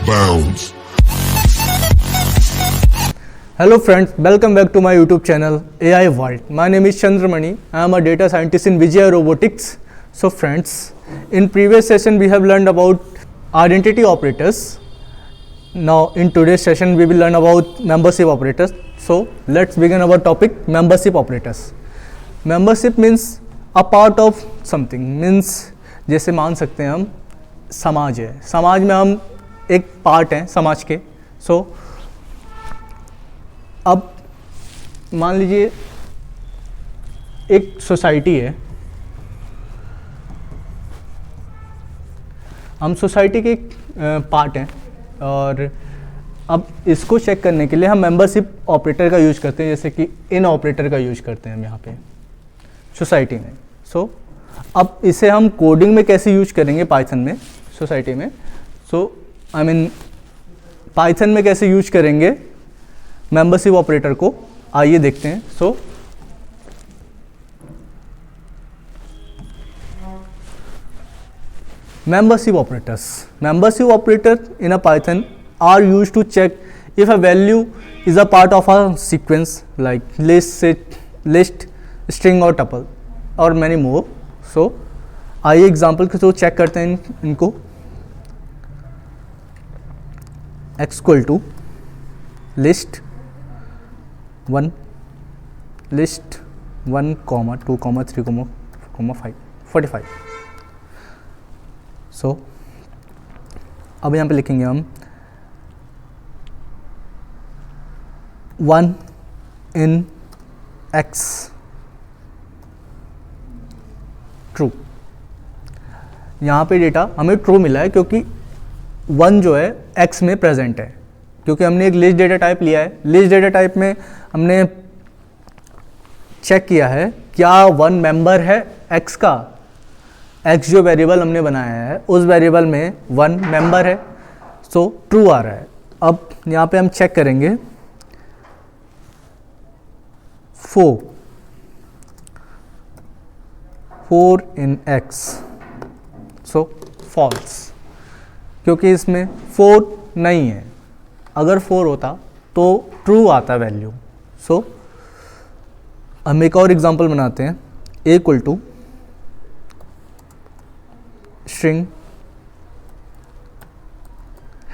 bounds. Hello friends, welcome back to my YouTube channel AI World. My name is Chandramani. I am a data scientist in Vijaya Robotics. So friends, in previous session we have learned about identity operators. Now in today's session we will learn about membership operators. So let's begin our topic, membership operators. Membership means a part of something, means जैसे मान सकते हैं हम समाज है, समाज में हम एक पार्ट हैं समाज के. सो अब मान लीजिए एक सोसाइटी है, हम सोसाइटी के पार्ट हैं और अब इसको चेक करने के लिए हम मेंबरशिप ऑपरेटर का यूज करते हैं, जैसे कि इन ऑपरेटर का यूज करते हैं हम यहाँ पे सोसाइटी में. सो अब इसे हम कोडिंग में कैसे यूज करेंगे पाइथन में सोसाइटी में. सो आई मीन पाइथन में कैसे यूज करेंगे मेंबरशिप ऑपरेटर को, आइए देखते हैं. सो membership operators. Membership operator in a Python are used to check if a value is a part of a sequence like list, set, list, string or tuple और many more. So आइए example के through check करते हैं इनको. x equal to list 1, list 1, 2, 3, 4, 5, 45. So अब यहाँ पे लिखेंगे हम 1 इन x ट्रू. यहाँ पे डेटा हमें ट्रू मिला है क्योंकि 1 जो है x में प्रेजेंट है, क्योंकि हमने एक लिस्ट डेटा टाइप लिया है. लिस्ट डेटा टाइप में हमने चेक किया है क्या 1 मेंबर है x का. x जो वेरिएबल हमने बनाया है उस वेरिएबल में 1 मेंबर है, सो ट्रू आ रहा है. अब यहाँ पे हम चेक करेंगे 4 इन x, सो फॉल्स, क्योंकि इसमें 4 नहीं है. अगर 4 होता तो ट्रू आता वैल्यू. सो हम एक और एग्जांपल बनाते हैं. a equal to string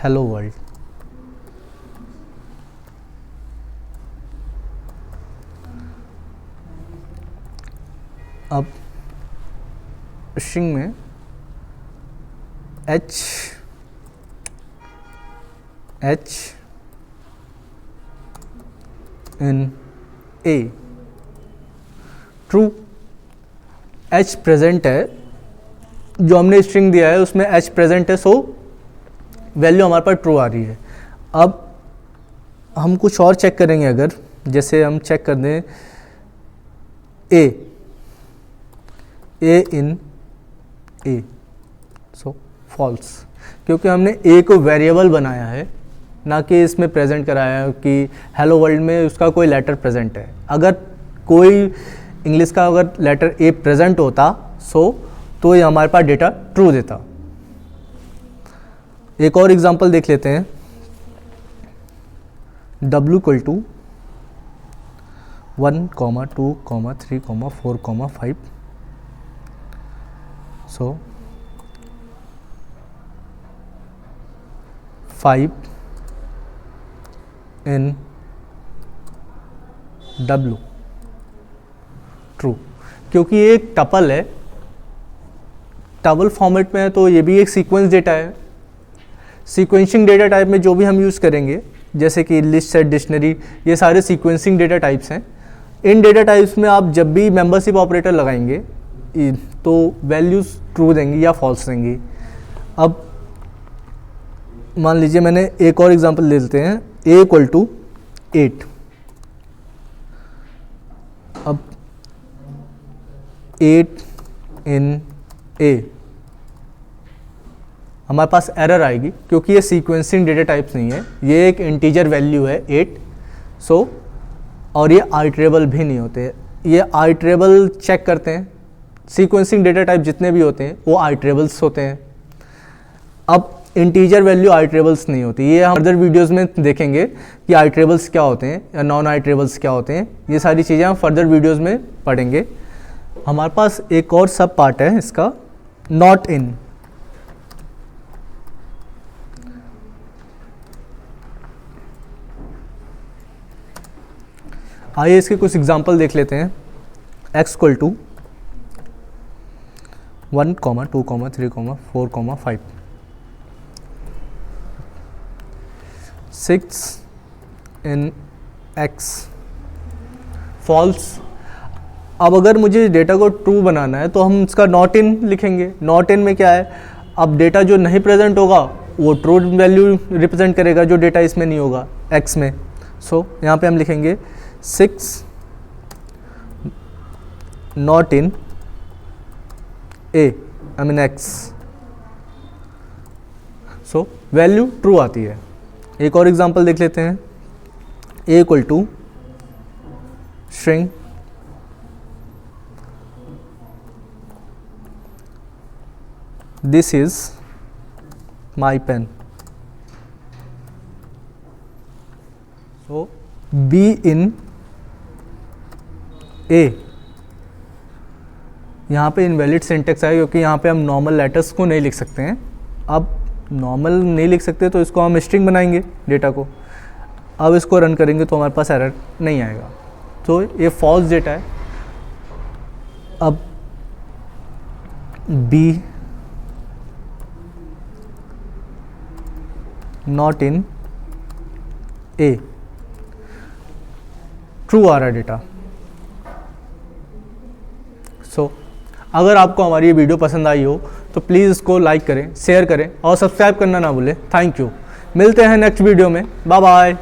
hello world. अब स्ट्रिंग में h in a true. h present है, जो हमने स्ट्रिंग दिया है उसमें h प्रेजेंट है, सो वैल्यू हमारे पास ट्रू आ रही है. अब हम कुछ और चेक करेंगे, अगर जैसे हम चेक कर दें a in a, so false, क्योंकि हमने a को वेरिएबल बनाया है, ना कि इसमें प्रेजेंट कराया है कि हेलो वर्ल्ड में उसका कोई लेटर प्रेजेंट है. अगर कोई इंग्लिश का अगर लेटर a प्रेजेंट होता तो ये हमारे पास डेटा ट्रू देता. एक और एग्जांपल देख लेते हैं. w equal to 1, 2, 3, 4, 5. So 5 in w true, क्योंकि ये एक टपल है, टपल फॉर्मेट में है, तो ये भी एक सीक्वेंस डेटा है. सीक्वेंसिंग डेटा टाइप में जो भी हम यूज़ करेंगे, जैसे कि लिस्ट, सेट, डिक्शनरी, ये सारे सीक्वेंसिंग डेटा टाइप्स हैं. इन डेटा टाइप्स में आप जब भी मेंबरशिप ऑपरेटर लगाएंगे तो वैल्यूज़ ट्रू देंगी या फॉल्स देंगी. अब मान लीजिए मैंने एक और एग्जांपल ले लेते हैं. a equal to 8. अब 8 इन a, हमारे पास एरर आएगी क्योंकि ये सीक्वेंसिंग डेटा टाइप्स नहीं है, ये एक इंटीजर वैल्यू है 8. सो और ये आइट्रेबल भी नहीं होते. ये आइट्रेबल चेक करते हैं, सीक्वेंसिंग डेटा टाइप जितने भी होते हैं वो आइट्रेबल्स होते हैं. अब इंटीजर वैल्यू आइट्रेबल्स नहीं होती। ये हम अदर वीडियोस में देखेंगे कि आइट्रेबल्स क्या होते हैं या नॉन आइट्रेबल्स क्या होते हैं। ये सारी चीज़ें हम फर्दर वीडियोस में पढ़ेंगे। हमारे पास एक और सब पार्ट है इसका, नॉट इन। आइए इसके कुछ एग्जांपल देख लेते हैं। x equal to 1, 2, 3, 4, 5, 6 in x false. अब अगर मुझे डेटा को ट्रू बनाना है तो हम इसका नॉट इन लिखेंगे। नॉट इन में क्या है, अब डेटा जो नहीं प्रेजेंट होगा वो ट्रू वैल्यू रिप्रेजेंट करेगा, जो डेटा इसमें नहीं होगा x में। सो यहाँ पे हम लिखेंगे 6 not in x। So value true आती है। एक और एग्जांपल देख लेते हैं। a equal to string this is my pen. So b in a, यहाँ पे इनवैलिड सिंटेक्स है क्योंकि यहाँ पे हम नॉर्मल लेटर्स को नहीं लिख सकते हैं। अब नॉर्मल नहीं लिख सकते तो इसको हम स्ट्रिंग बनाएंगे डेटा को। अब इसको रन करेंगे तो हमारे पास एरर नहीं आएगा। तो ये फॉल्स डेटा है। अब b not in a, true आ रहा है डेटा। सो अगर आपको हमारी ये वीडियो पसंद आई हो तो प्लीज़ इसको लाइक करें, शेयर करें और सब्सक्राइब करना ना भूलें। Thank you. मिलते हैं नेक्स्ट वीडियो में। Bye bye.